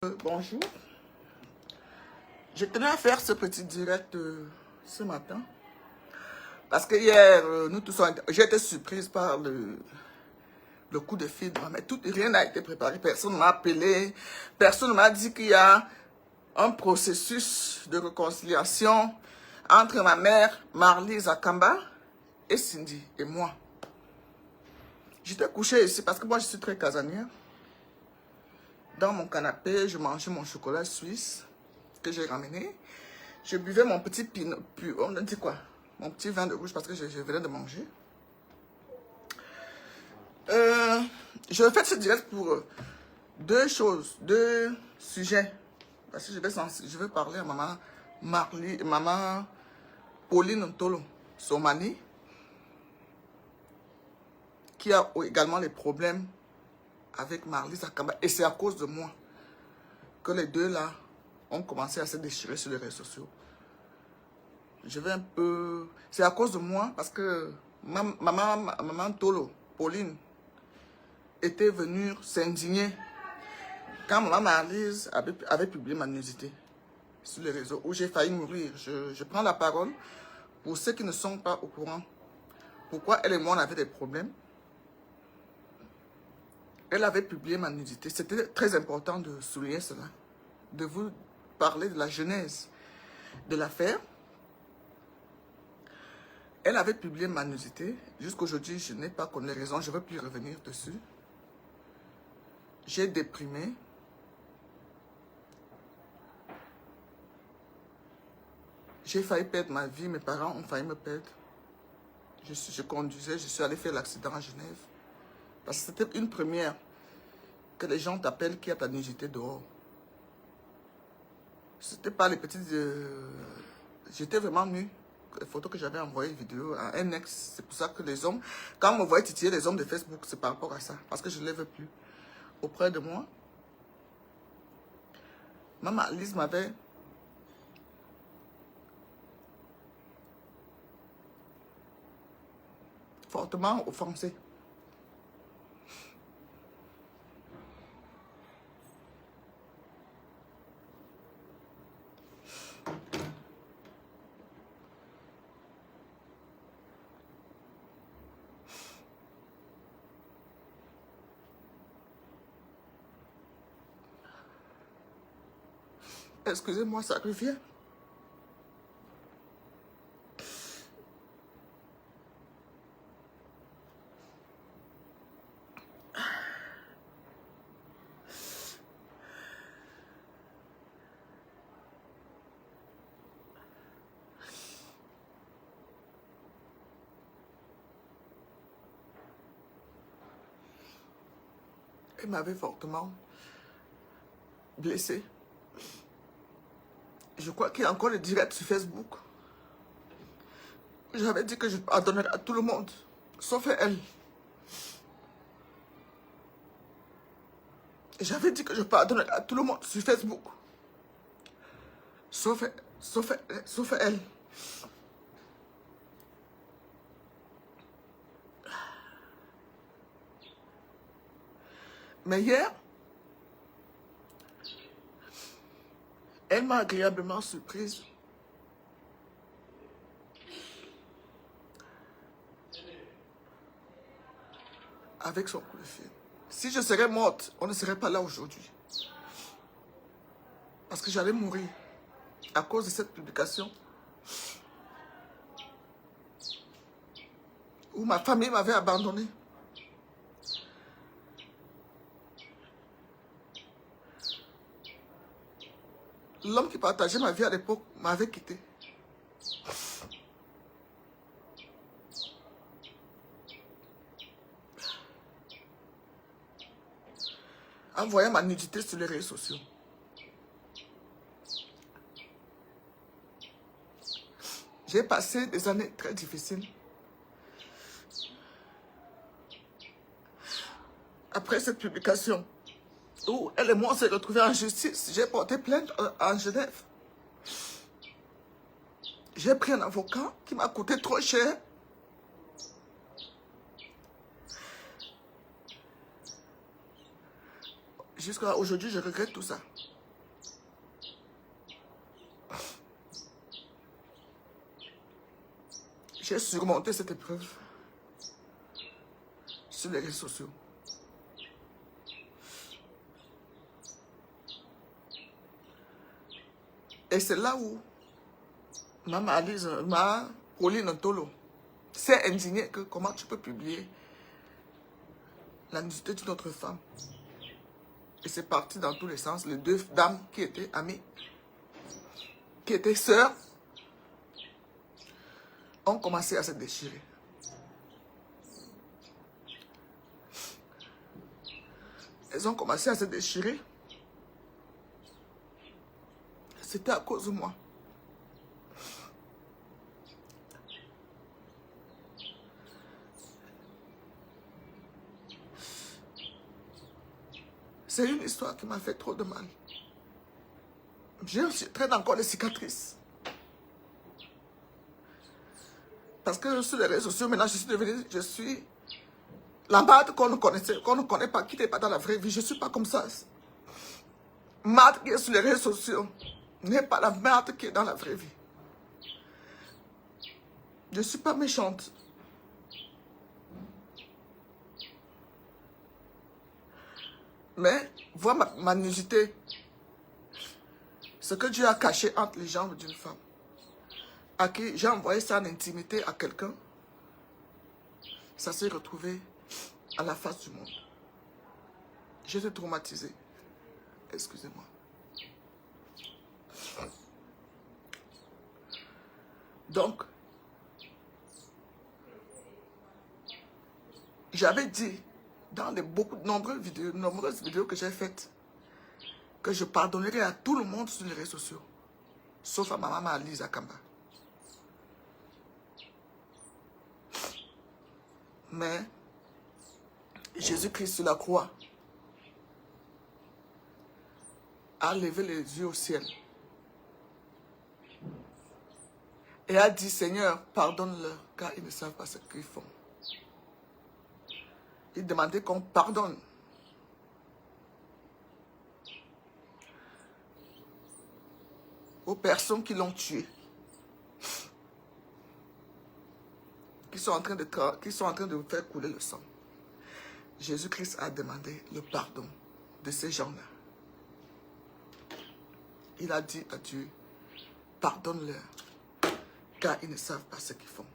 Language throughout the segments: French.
Bonjour, je tenais à faire ce petit direct ce matin parce que hier, nous tous, j'ai été surprise par le coup de fil, mais rien n'a été préparé, personne ne m'a appelé, personne ne m'a dit qu'il y a un processus de réconciliation entre ma mère, Marlise Akamba, et Cindy, et moi. J'étais couchée ici parce que moi je suis très casanière. Dans mon canapé, je mangeais mon chocolat suisse que j'ai ramené. Je buvais mon petit pinot, on dit quoi? Mon petit vin de rouge parce que je venais de manger. Je fais ce direct pour deux choses, deux sujets. Parce que je vais parler à maman Pauline Ntolo Somani, qui a également les problèmes avec Marlise Akamba. Et c'est à cause de moi que les deux là ont commencé à se déchirer sur les réseaux sociaux. Je vais un peu... C'est à cause de moi parce que maman Tolo, Pauline, était venue s'indigner quand maman Marlise avait publié ma nudité sur les réseaux où j'ai failli mourir. Je prends la parole pour ceux qui ne sont pas au courant. Pourquoi elle et moi on avait des problèmes. Elle avait publié ma nudité. C'était très important de souligner cela. De vous parler de la genèse de l'affaire. Elle avait publié ma nudité. Jusqu'aujourd'hui, je n'ai pas connu les raisons. Je ne veux plus revenir dessus. J'ai déprimé. J'ai failli perdre ma vie. Mes parents ont failli me perdre. Je conduisais. Je suis allé faire l'accident à Genève. Parce que c'était une première que les gens t'appellent qui a ta nudité dehors. C'était pas les petites... J'étais vraiment nue. Les photos que j'avais envoyées, vidéo à un ex. C'est pour ça que les hommes... Quand on me voyait titiller les hommes de Facebook, c'est par rapport à ça. Parce que je ne les veux plus auprès de moi. Maman Lise m'avait... fortement offensé. Excusez-moi, ça revient. Elle m'avait fortement blessé. Je crois qu'il y a encore le direct sur Facebook. J'avais dit que je pardonnerais à tout le monde, sauf elle. J'avais dit que je pardonnerais à tout le monde sur Facebook, sauf elle. Mais hier, elle m'a agréablement surprise. Avec son coup de fil. Si je serais morte, on ne serait pas là aujourd'hui. Parce que j'allais mourir à cause de cette publication. Où ma famille m'avait abandonné. L'homme qui partageait ma vie à l'époque m'avait quitté. En voyant ma nudité sur les réseaux sociaux. J'ai passé des années très difficiles. Après cette publication, où elle et moi on s'est retrouvés en justice, j'ai porté plainte en Genève. J'ai pris un avocat qui m'a coûté trop cher. Jusqu'à aujourd'hui, je regrette tout ça. J'ai surmonté cette épreuve sur les réseaux sociaux. Et c'est là où Maman Alice, Pauline Tolo s'est indignée que comment tu peux publier la nudité d'une autre femme. Et c'est parti dans tous les sens. Les deux dames qui étaient amies, qui étaient sœurs, ont commencé à se déchirer. Elles ont commencé à se déchirer. C'était à cause de moi. C'est une histoire qui m'a fait trop de mal. Je traîne encore des cicatrices. Parce que sur les réseaux sociaux, maintenant, je suis la Mad qu'on ne connaissait, qu'on ne connaît pas, qui n'est pas dans la vraie vie. Je ne suis pas comme ça. Mad qui est sur les réseaux sociaux n'est pas la Mad qui est dans la vraie vie. Je ne suis pas méchante. Mais, vois ma nudité. Ce que Dieu a caché entre les jambes d'une femme, à qui j'ai envoyé ça en intimité à quelqu'un, ça s'est retrouvé à la face du monde. J'étais traumatisé. Excusez-moi. Donc, j'avais dit dans les nombreuses vidéos que j'ai faites que je pardonnerai à tout le monde sur les réseaux sociaux, sauf à ma maman Alice Akamba. Mais Jésus-Christ sur la croix a levé les yeux au ciel et a dit, Seigneur, pardonne-leur, car ils ne savent pas ce qu'ils font. Il demandait qu'on pardonne. Aux personnes qui l'ont tué, qui sont en train de faire couler le sang. Jésus-Christ a demandé le pardon de ces gens-là. Il a dit à Dieu, pardonne-leur, car ils ne savent pas ce qu'ils font.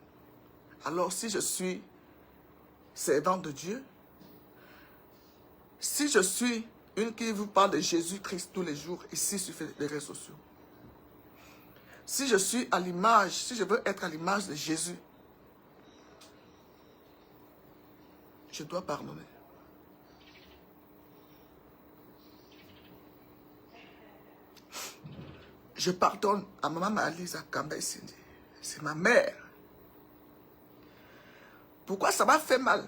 Alors si je suis servant de Dieu, si je suis une qui vous parle de Jésus-Christ tous les jours ici sur les réseaux sociaux, si je suis à l'image, si je veux être à l'image de Jésus, je dois pardonner. Je pardonne à maman Alice Akamba Cindy. C'est ma mère. Pourquoi ça m'a fait mal?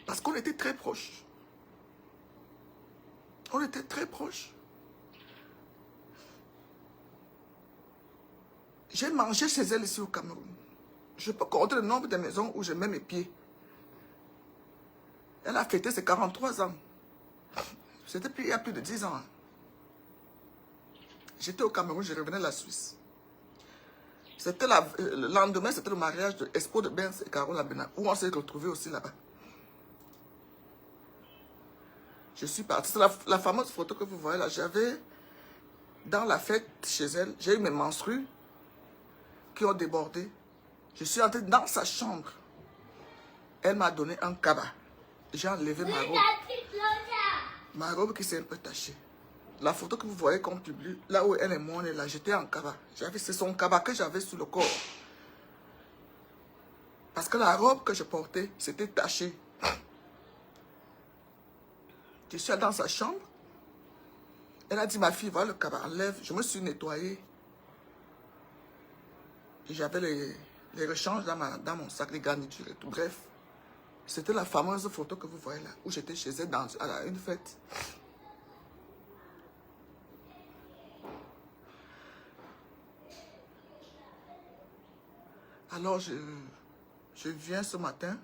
Parce qu'on était très proches. On était très proches. J'ai mangé chez elle ici au Cameroun. Je peux compter le nombre de maisons où je mets mes pieds. Elle a fêté ses 43 ans. C'était il y a plus de 10 ans. J'étais au Cameroun, je revenais de la Suisse. C'était le lendemain, c'était le mariage de Espo de Benz et Carole Abena, où on s'est retrouvés aussi là-bas. Je suis parti. C'est la fameuse photo que vous voyez là. J'avais, dans la fête chez elle, j'ai eu mes menstrues qui ont débordé. Je suis entré dans sa chambre. Elle m'a donné un cabas. J'ai enlevé ma robe. Ma robe qui s'est un peu tachée. La photo que vous voyez qu'on publie, là où elle est morte, là, j'étais en cabas. C'est son cabas que j'avais sur le corps. Parce que la robe que je portais, c'était tachée. Je suis dans sa chambre. Elle a dit, ma fille, voilà le cabas, enlève. Je me suis nettoyée. Et j'avais les rechanges dans mon sac, les garnitures et tout. Bref, c'était la fameuse photo que vous voyez là, où j'étais chez elle à une fête. Alors, je viens ce matin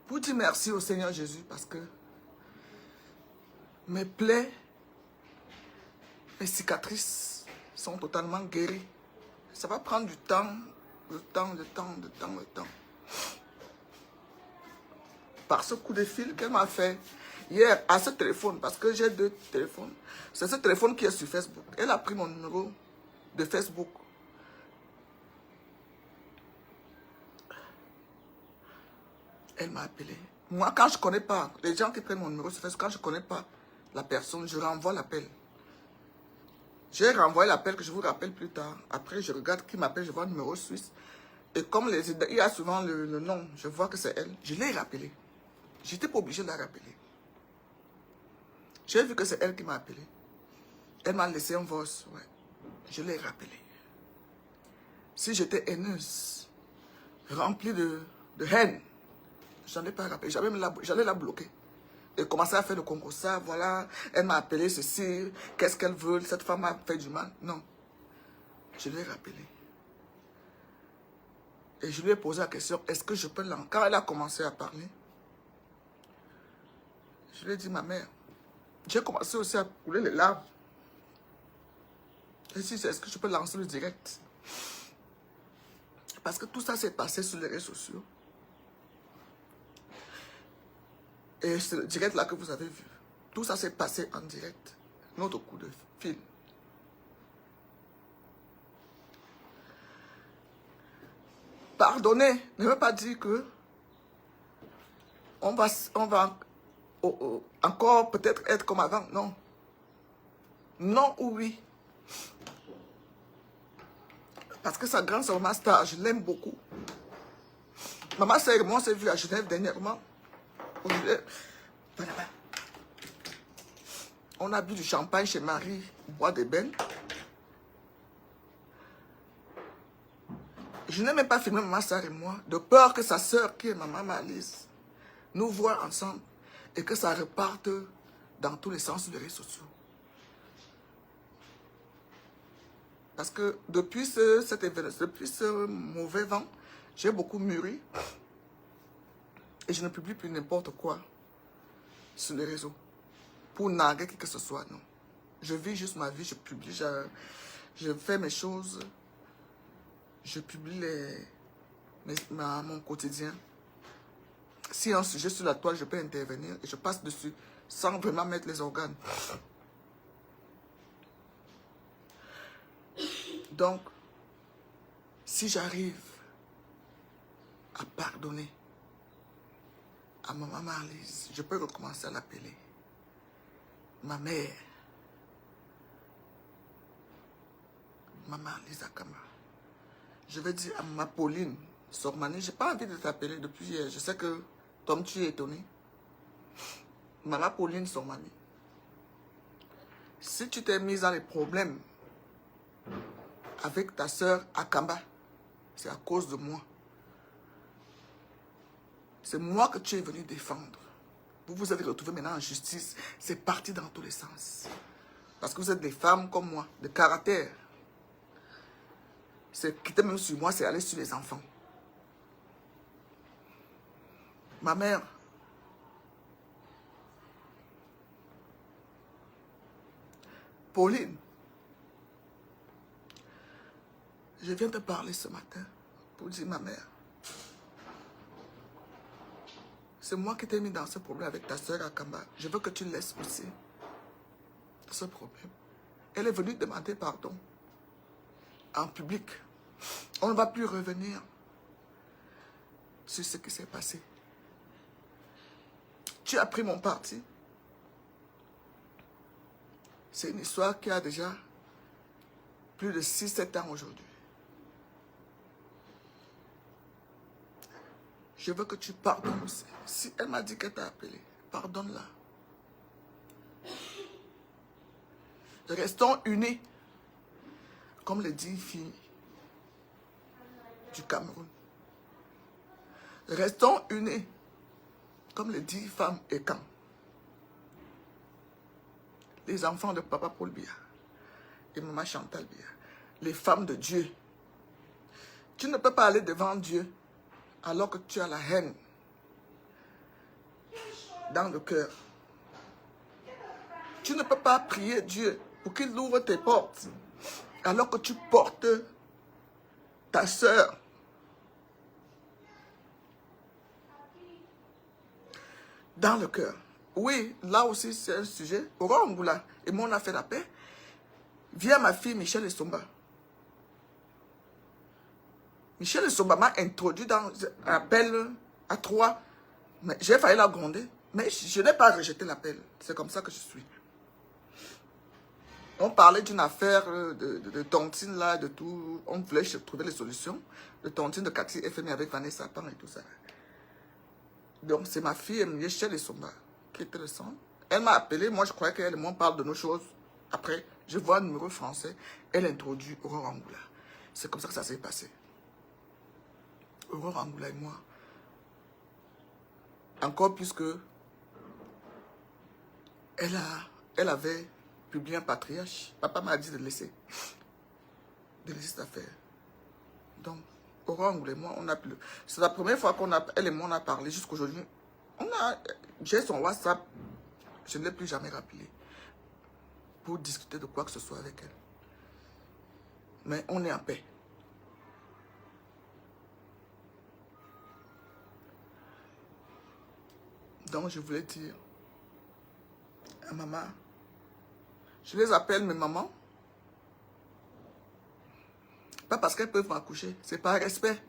pour dire merci au Seigneur Jésus parce que Mes plaies, mes cicatrices sont totalement guéries. Ça va prendre du temps, le temps. Par ce coup de fil qu'elle m'a fait hier à ce téléphone, parce que j'ai 2 téléphones. C'est ce téléphone qui est sur Facebook. Elle a pris mon numéro de Facebook. Elle m'a appelé. Moi, quand je ne connais pas, les gens qui prennent mon numéro sur Facebook, quand je ne connais pas la personne, je renvoie l'appel. J'ai renvoyé l'appel que je vous rappelle plus tard. Après, je regarde qui m'appelle, je vois le numéro suisse. Et comme il y a souvent le nom, je vois que c'est elle. Je l'ai rappelé. J'étais pas obligé de la rappeler. J'ai vu que c'est elle qui m'a appelé. Elle m'a laissé un voice. Ouais. Je l'ai rappelé. Si j'étais haineuse, remplie de haine, je n'en ai pas rappelé. J'allais la bloquer. Et commencer à faire le concours. Ça, voilà, elle m'a appelé ceci. Qu'est-ce qu'elle veut? Cette femme m'a fait du mal. Non. Je l'ai rappelé. Et je lui ai posé la question, est-ce que je peux l'en... Quand elle a commencé à parler, je lui ai dit, ma mère, j'ai commencé aussi à couler les larmes. Et si, est-ce que je peux lancer le direct? Parce que tout ça s'est passé sur les réseaux sociaux. Et c'est le direct là que vous avez vu. Tout ça s'est passé en direct. Notre coup de fil. Pardonner ne veut pas dire que on va encore peut-être être comme avant. Non. Non ou oui. Parce que sa grande sœur Master, je l'aime beaucoup. Maman sœur et moi, on s'est vu à Genève dernièrement. On a bu du champagne chez Marie, bois d'ébène. Je n'ai même pas filmé maman sœur et moi, de peur que sa sœur, qui est maman Malise, nous voit ensemble et que ça reparte dans tous les sens des réseaux sociaux. Parce que depuis cet événement, depuis ce mauvais vent, j'ai beaucoup mûri et je ne publie plus n'importe quoi sur les réseaux pour narguer qui que ce soit, non. Je vis juste ma vie, je publie, je fais mes choses, je publie mon quotidien. Si y a un sujet sur la toile, je peux intervenir et je passe dessus sans vraiment mettre les organes. Donc, si j'arrive à pardonner à maman Marlise, je peux recommencer à l'appeler ma mère, maman Marlise Akama. Je vais dire à ma Pauline Sormani, je n'ai pas envie de t'appeler depuis hier. Je sais que, Tom, tu es étonné. Maman Pauline Sormani, si tu t'es mise dans les problèmes avec ta soeur Akamba, c'est à cause de moi. C'est moi que tu es venu défendre. Vous vous avez retrouvé maintenant en justice. C'est parti dans tous les sens. Parce que vous êtes des femmes comme moi, de caractère. C'est quitter même sur moi, c'est aller sur les enfants. Ma mère, Pauline, je viens te parler ce matin pour dire, ma mère, c'est moi qui t'ai mis dans ce problème avec ta soeur Akamba. Je veux que tu laisses aussi ce problème. Elle est venue demander pardon en public. On ne va plus revenir sur ce qui s'est passé. Tu as pris mon parti. C'est une histoire qui a déjà plus de 6-7 ans aujourd'hui. Je veux que tu pardonnes aussi. Si elle m'a dit qu'elle t'a appelé, pardonne-la. Restons unis, comme les 10 filles du Cameroun. Restons unis, comme les 10 femmes et camps. Les enfants de Papa Paul Biya et Maman Chantal Biya. Les femmes de Dieu. Tu ne peux pas aller devant Dieu alors que tu as la haine dans le cœur. Tu ne peux pas prier Dieu pour qu'il ouvre tes portes alors que tu portes ta soeur. Dans le cœur. Oui, là aussi c'est un sujet. Aurore Angoula et moi on a fait la paix. Via ma fille Michelle Essomba. Michelle Essomba m'a introduit dans un appel à 3. Mais j'ai failli la gronder. Mais je n'ai pas rejeté l'appel. C'est comme ça que je suis. On parlait d'une affaire de tontine là, de tout. On voulait trouver les solutions. De tontine de Cathy FMI avec Vanessa Pan et tout ça. Donc c'est ma fille Michelle Essomba qui était le centre. Elle m'a appelé. Moi je croyais qu'elle et moi on parle de nos choses. Après, je vois un numéro français. Elle introduit Aurore Angoula. C'est comme ça que ça s'est passé. Aurore Angoula et moi. Encore plus que elle avait publié un patriarche. Papa m'a dit de laisser cette affaire. Donc, Aurore Angoula et moi, on a plus. C'est la première fois elle et moi on a parlé jusqu'aujourd'hui. J'ai son WhatsApp. Je ne l'ai plus jamais rappelé pour discuter de quoi que ce soit avec elle. Mais on est en paix. Donc, je voulais dire à maman, je les appelle mes mamans, pas parce qu'elles peuvent m'accoucher, c'est par respect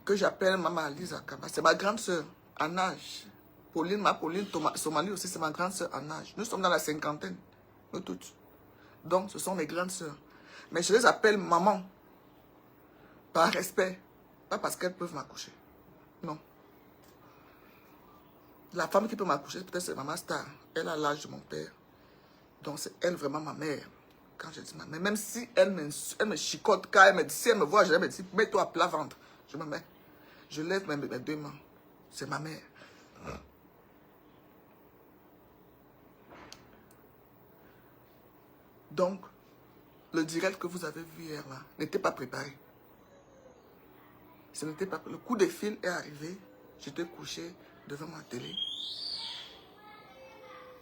que j'appelle maman Lisa Kaba. C'est ma grande soeur en âge. Pauline, Somali aussi, c'est ma grande soeur en âge. Nous sommes dans la cinquantaine, nous toutes. Donc, ce sont mes grandes soeurs. Mais je les appelle maman par respect, pas parce qu'elles peuvent m'accoucher. Non. La femme qui peut m'accoucher, peut-être c'est maman Star. Elle a l'âge de mon père. Donc c'est elle vraiment ma mère. Quand je dis ma mère, même si elle me chicote, quand elle me dit, si elle me voit, je me dis, mets-toi à plat ventre. Je me mets. Je lève mes deux mains. C'est ma mère. Donc, le direct que vous avez vu hier là, n'était pas préparé. Ce n'était pas. Le coup de fil est arrivé. J'étais couché devant ma télé.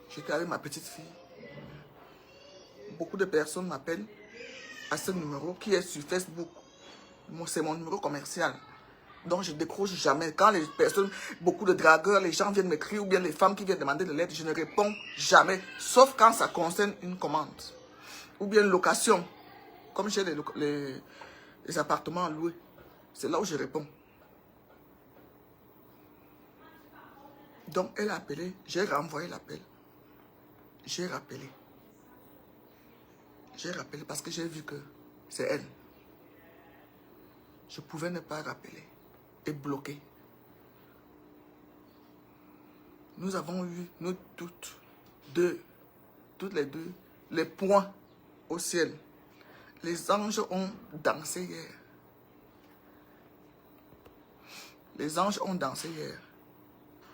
J'étais avec ma petite fille. Beaucoup de personnes m'appellent à ce numéro qui est sur Facebook. C'est mon numéro commercial. Donc je ne décroche jamais. Quand les personnes, beaucoup de dragueurs, les gens viennent m'écrire ou bien les femmes qui viennent demander de l'aide, je ne réponds jamais. Sauf quand ça concerne une commande. Ou bien une location. Comme j'ai les appartements à louer. C'est là où je réponds. Donc elle a appelé, j'ai renvoyé l'appel. J'ai rappelé. J'ai rappelé parce que j'ai vu que c'est elle. Je pouvais ne pas rappeler et bloquer. Nous avons eu, nous toutes les deux, les points au ciel. Les anges ont dansé hier. Les anges ont dansé hier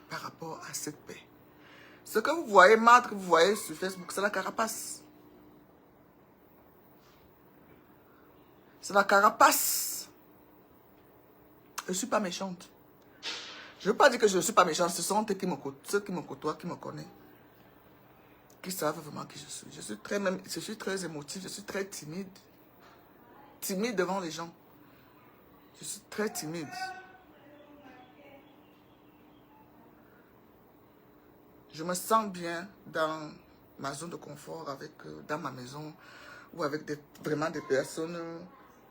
par rapport à cette paix. Ce que vous voyez, Marthe, que vous voyez sur Facebook, c'est la carapace. C'est la carapace. Je ne suis pas méchante. Je ne veux pas dire que je ne suis pas méchante. Ce sont ceux qui me côtoient, qui me connaissent, qui savent vraiment qui je suis. Je suis très émotive, je suis très timide. Timide devant les gens. Je suis très timide. Je me sens bien dans ma zone de confort, dans ma maison, ou avec vraiment des personnes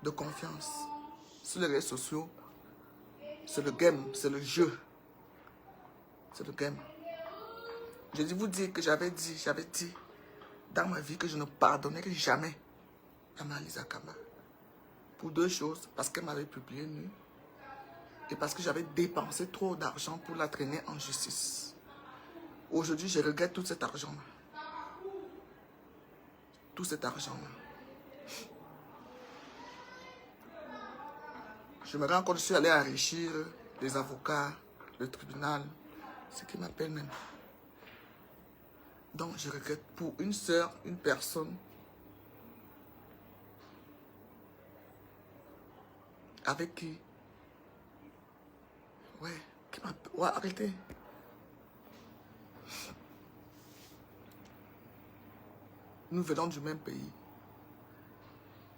de confiance. Sur les réseaux sociaux, c'est le game, c'est le jeu. C'est le game. Je vais vous dire que j'avais dit dans ma vie que je ne pardonnerai jamais à Malisa Kamba. Pour deux choses, parce qu'elle m'avait publié nu et parce que j'avais dépensé trop d'argent pour la traîner en justice. Aujourd'hui, je regrette tout cet argent-là. Tout cet argent-là. Je me rends compte que je suis allé enrichir les avocats, le tribunal, ce qui m'appelle même. Donc, je regrette pour une sœur, une personne avec qui... Ouais, arrêtez. Nous venons du même pays.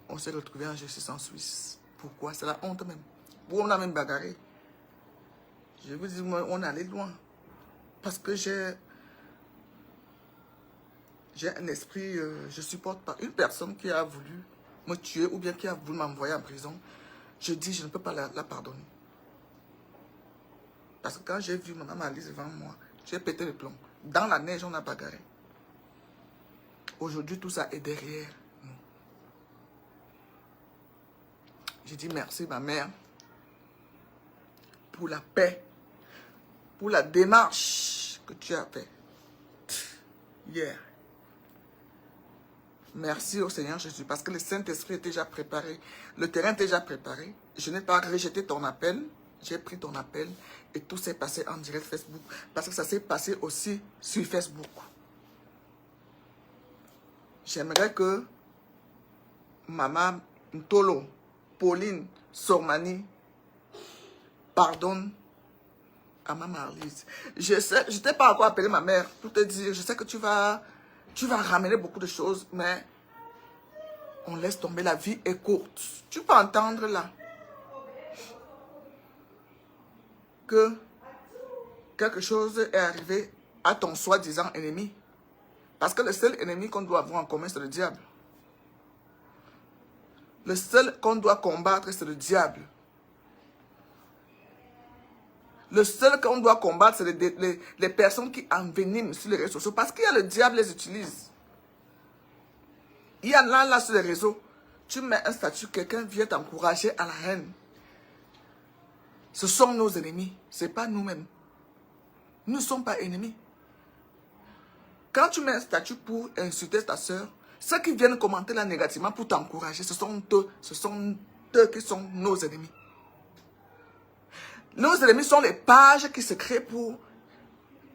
On s'est retrouvés en justice en Suisse. Pourquoi? C'est la honte même. On a même bagarré. Je vous dis, on est allé loin. Parce que j'ai un esprit, je ne supporte pas. Une personne qui a voulu me tuer ou bien qui a voulu m'envoyer en prison, je dis, je ne peux pas la pardonner. Parce que quand j'ai vu ma maman Alice devant moi, j'ai pété le plomb. Dans la neige, on a bagarré. Aujourd'hui, tout ça est derrière nous. J'ai dit merci, ma mère, pour la paix, pour la démarche que tu as faite. Hier. Merci au Seigneur Jésus, parce que le Saint-Esprit est déjà préparé. Le terrain est déjà préparé. Je n'ai pas rejeté ton appel. J'ai pris ton appel et tout s'est passé en direct Facebook. Parce que ça s'est passé aussi sur Facebook. J'aimerais que Maman Ntolo, Pauline, Sormani pardonne à Maman Arlise. Je t'ai pas encore appelé ma mère pour te dire, je sais que tu vas ramener beaucoup de choses, mais on laisse tomber, la vie est courte. Tu peux entendre là que quelque chose est arrivé à ton soi-disant ennemi. Parce que le seul ennemi qu'on doit avoir en commun, c'est le diable. Le seul qu'on doit combattre, c'est le diable. Le seul qu'on doit combattre, c'est les personnes qui enveniment sur les réseaux sociaux. Parce qu'il y a le diable les utilise. Il y en a là sur les réseaux. Tu mets un statut, quelqu'un vient t'encourager à la haine. Ce sont nos ennemis. Ce n'est pas nous-mêmes. Nous ne sommes pas ennemis. Quand tu mets un statut pour insulter ta soeur, ceux qui viennent commenter là négativement pour t'encourager, ce sont eux qui sont nos ennemis. Nos ennemis sont les pages qui se créent pour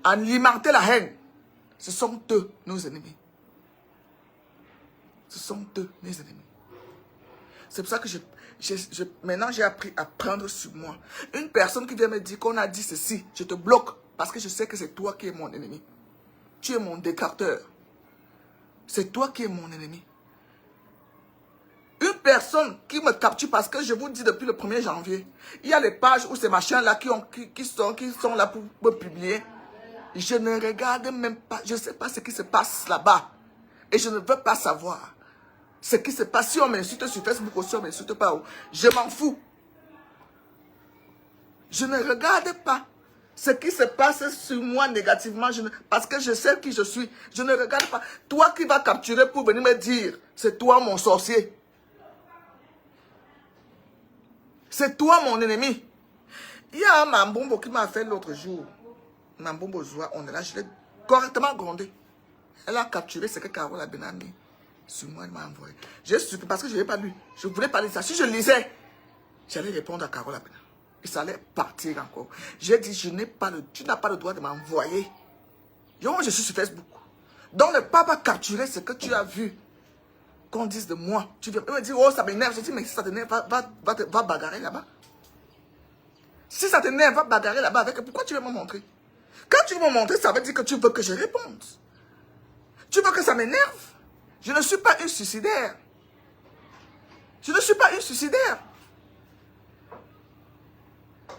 alimenter la haine. Ce sont eux, nos ennemis. Ce sont eux, mes ennemis. C'est pour ça que maintenant j'ai appris à prendre sur moi. Une personne qui vient me dire qu'on a dit ceci, je te bloque parce que je sais que c'est toi qui es mon ennemi. Tu es mon détracteur. C'est toi qui es mon ennemi. Une personne qui me capture parce que je vous dis depuis le 1er janvier, il y a les pages où ces machins-là qui sont là pour me publier. Je ne regarde même pas, je ne sais pas ce qui se passe là-bas. Et je ne veux pas savoir ce qui se passe. Si on m'insulte sur Facebook ou si on ne m'insulte pas, je m'en fous. Je ne regarde pas ce qui se passe sur moi négativement, parce que je sais qui je suis. Je ne regarde pas. Toi qui vas capturer pour venir me dire, c'est toi mon sorcier. C'est toi mon ennemi. Il y a un Mambombo qui m'a fait l'autre jour. Mambombo Zoua, on est là, je l'ai correctement grondé. Elle a capturé ce que Carola Benami sur moi, elle m'a envoyé. J'ai surpris parce que je n'avais pas lu. Je voulais pas lire ça. Si je lisais, j'allais répondre à Carola Benami. Et ça allait partir encore. J'ai dit, tu n'as pas le droit de m'envoyer. Je suis sur Facebook. Donc ne pas capturer ce que tu as vu. Qu'on dise de moi. Tu viens me dire, oh ça m'énerve. Je dis, mais si ça t'énerve, va bagarrer là-bas. Si ça t'énerve, va bagarrer là-bas avec. Pourquoi tu veux me montrer? Quand tu veux me montrer, ça veut dire que tu veux que je réponde. Tu veux que ça m'énerve? Je ne suis pas une suicidaire. Je ne suis pas une suicidaire.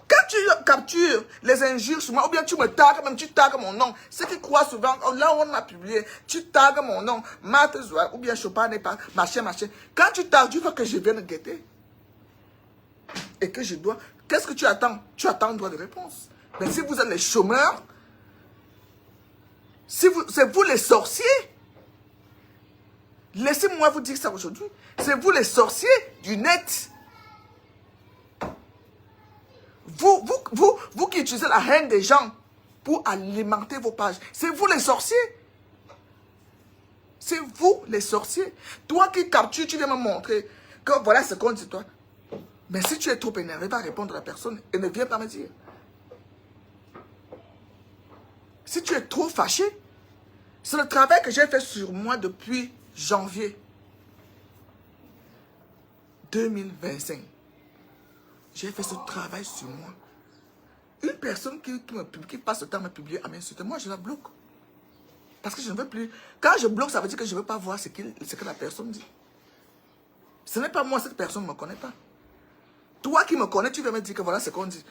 Quand tu captures les injures sur moi, ou bien tu me tagues, même tu tagues mon nom, ceux qui croient souvent, oh, là où on m'a publié, tu tagues mon nom, Matzoua, ou bien Chopin n'est pas, machin. Quand tu tagues, tu veux que je vienne guetter. Et que je dois, qu'est-ce que tu attends? Tu attends un droit de réponse. Mais si vous êtes les chômeurs, c'est vous les sorciers, laissez-moi vous dire ça aujourd'hui, c'est vous les sorciers du net. Vous qui utilisez la haine des gens pour alimenter vos pages, c'est vous les sorciers. C'est vous les sorciers. Toi qui captures, tu viens me montrer que voilà ce qu'on dit toi. Mais si tu es trop énervé, va répondre à la personne et ne viens pas me dire. Si tu es trop fâché, c'est le travail que j'ai fait sur moi depuis janvier 2025. J'ai fait ce travail sur moi. Une personne qui passe le temps à me publier, à m'insulter, moi je la bloque. Parce que je ne veux plus. Quand je bloque, ça veut dire que je ne veux pas voir ce que la personne dit. Ce n'est pas moi, cette personne ne me connaît pas. Toi qui me connais, tu vas me dire que voilà ce qu'on dit.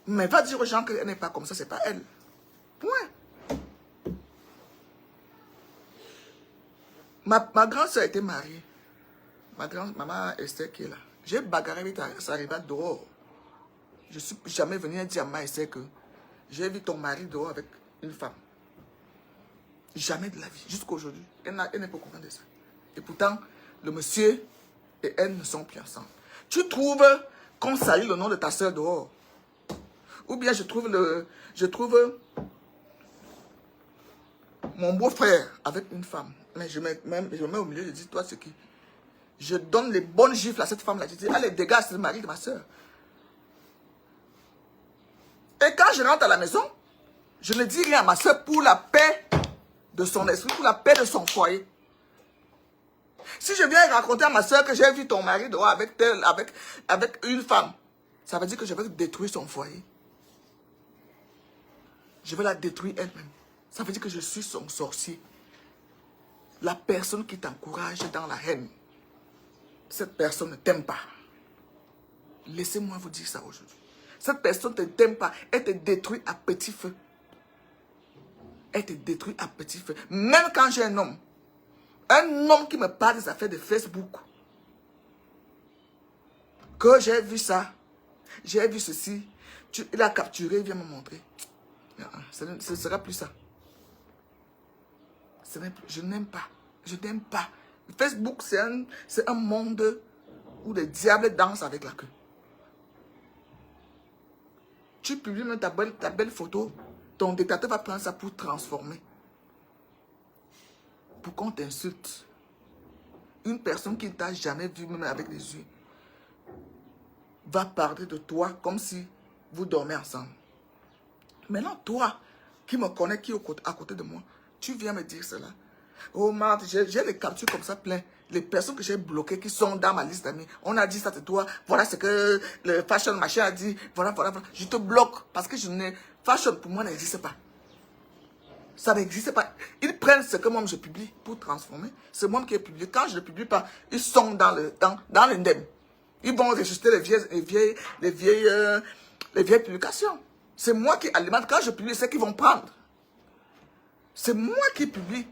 Mais va dire aux gens qu'elle n'est pas comme ça, c'est pas elle. Point. Ma grande soeur était mariée. Ma grande maman Esther qui est là. J'ai bagarré avec elle, ça arriva dehors. Je ne suis jamais venu dire à ma Esther que j'ai vu ton mari dehors avec une femme. Jamais de la vie, jusqu'à aujourd'hui. Elle n'est pas au courant de ça. Et pourtant, le monsieur et elle ne sont plus ensemble. Tu trouves qu'on salit le nom de ta soeur dehors. Ou bien je trouve mon beau-frère avec une femme. Mais je me mets au milieu, je dis, toi c'est qui? Je donne les bonnes gifles à cette femme-là. Je dis, allez, dégage, c'est le mari de ma soeur. Et quand je rentre à la maison, je ne dis rien à ma soeur pour la paix de son esprit, pour la paix de son foyer. Si je viens raconter à ma soeur que j'ai vu ton mari dehors avec une femme, ça veut dire que je vais détruire son foyer. Je vais la détruire elle-même. Ça veut dire que je suis son sorcier. La personne qui t'encourage dans la haine, cette personne ne t'aime pas. Laissez-moi vous dire ça aujourd'hui. Cette personne ne t'aime pas. Elle te détruit à petit feu. Elle te détruit à petit feu. Même quand j'ai un homme qui me parle des affaires de Facebook, que j'ai vu ça, j'ai vu ceci, il a capturé, il vient me montrer. Ce ne sera plus ça. Je n'aime pas. Je n'aime pas. Facebook, c'est un monde où les diables dansent avec la queue. Tu publies même ta belle photo, ton dictateur va prendre ça pour transformer. Pour qu'on t'insulte. Une personne qui ne t'a jamais vu, même avec les yeux, va parler de toi comme si vous dormez ensemble. Maintenant, toi, qui me connais, qui est à côté de moi, tu viens me dire cela. Oh, Marthe, j'ai les captures comme ça plein. Les personnes que j'ai bloquées, qui sont dans ma liste d'amis. On a dit ça de toi. Voilà ce que le fashion machin a dit. Voilà. Je te bloque parce que fashion pour moi n'existe pas. Ça n'existe pas. Ils prennent ce que moi je publie pour transformer. C'est moi qui ai publié. Quand je ne le publie pas, ils sont dans l'indemne. Ils vont rejeter les vieilles publications. C'est moi qui alimente. Quand je publie, c'est qu'ils vont prendre. C'est moi qui publie.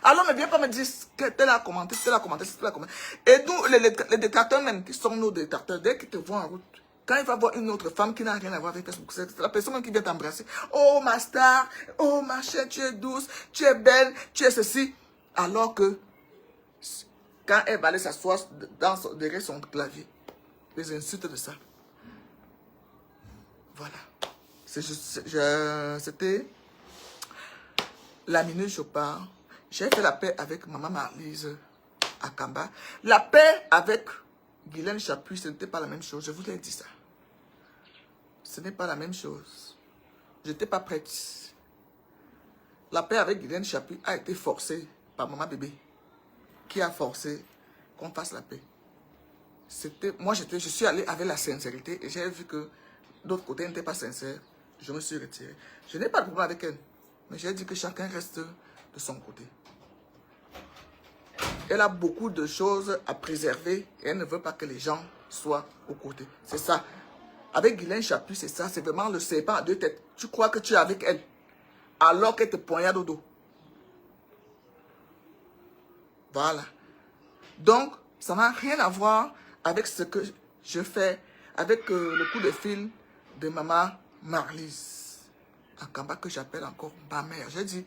Alors ne viens pas me dire que tel a commenté, tel a commenté, tel a commenté. Et nous, les détracteurs même, qui sont nos détracteurs, dès qu'ils te voient en route, quand il va voir une autre femme qui n'a rien à voir avec Facebook, c'est la personne même qui vient t'embrasser. Oh ma star, oh ma chère, tu es douce, tu es belle, tu es ceci. Alors que, quand elle va aller s'asseoir derrière son clavier, les insultes de ça. Voilà. C'était la minute Chopin. J'ai fait la paix avec maman Marlise à Kamba. La paix avec Guylaine Chapuis, ce n'était pas la même chose. Je vous ai dit ça. Ce n'est pas la même chose. Je n'étais pas prête. La paix avec Guylaine Chapuis a été forcée par maman bébé, qui a forcé qu'on fasse la paix. Moi, je suis allé avec la sincérité et j'ai vu que d'autre côté n'était pas sincère. Je me suis retiré. Je n'ai pas de problème avec elle. Mais j'ai dit que chacun reste de son côté. Elle a beaucoup de choses à préserver et elle ne veut pas que les gens soient aux côtés. C'est ça. Avec Guylaine Chapuis, c'est ça. C'est vraiment le serpent à deux têtes. Tu crois que tu es avec elle alors qu'elle te poignarde au dos. Voilà. Donc, ça n'a rien à voir avec ce que je fais, avec le coup de fil de maman Marlise à Kamba, que j'appelle encore ma mère. J'ai dit,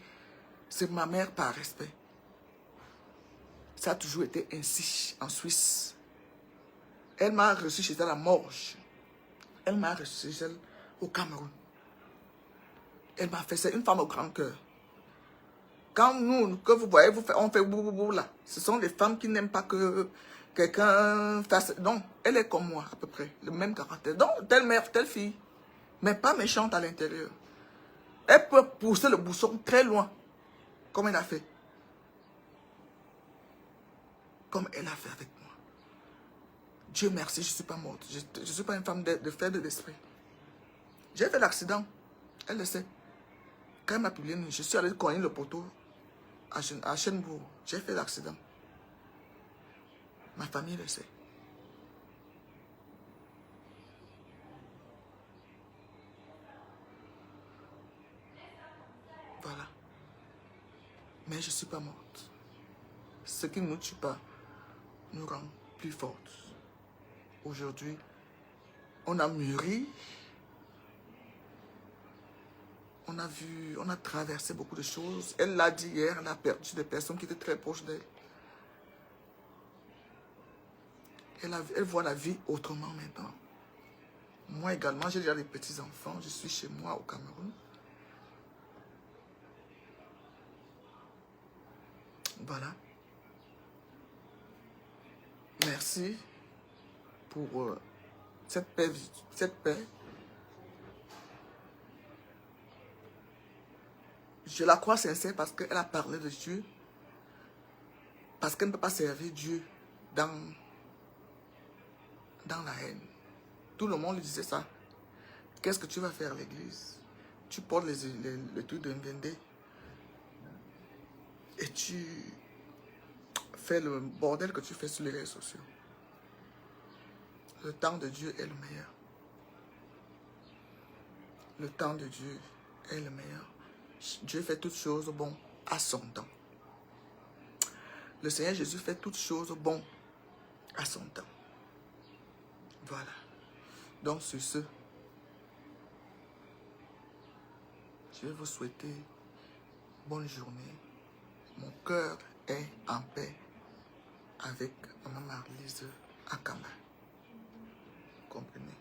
c'est ma mère par respect. Ça a toujours été ainsi en Suisse. Elle m'a reçu chez elle à Morges. Elle m'a reçu chez elle au Cameroun. Elle m'a fait, c'est une femme au grand cœur. Quand nous, que vous voyez, on fait boubou là. Ce sont des femmes qui n'aiment pas que quelqu'un fasse. Non, elle est comme moi à peu près, le même caractère. Donc, telle mère, telle fille, mais pas méchante à l'intérieur. Elle peut pousser le bouchon très loin, comme elle a fait. Comme elle a fait avec moi. Dieu merci, je ne suis pas morte. Je ne suis pas une femme de faible d'esprit. J'ai fait l'accident. Elle le sait. Quand il m'a publié, je suis allé cogner le poteau à Chenbourg. J'ai fait l'accident. Ma famille le sait. Voilà. Mais je ne suis pas morte. Ce qui ne nous tue pas nous rend plus fortes. Aujourd'hui, on a mûri. On a vu, on a traversé beaucoup de choses. Elle l'a dit hier, elle a perdu des personnes qui étaient très proches d'elle. Elle voit la vie autrement maintenant. Moi également, j'ai déjà des petits-enfants. Je suis chez moi au Cameroun. Voilà. Merci pour cette paix. Cette paix. Je la crois sincère parce qu'elle a parlé de Dieu. Parce qu'elle ne peut pas servir Dieu dans la haine. Tout le monde lui disait ça. Qu'est-ce que tu vas faire à l'église? Tu portes les trucs de Ndende et tu fais le bordel que tu fais sur les réseaux sociaux. Le temps de Dieu est le meilleur. Le temps de Dieu est le meilleur. Dieu fait toutes choses bon à son temps. Le Seigneur Jésus fait toutes choses bon à son temps. Voilà. Donc sur ce, je vais vous souhaiter bonne journée. Mon cœur est en paix avec Maman Marlise Akama. Comprenez?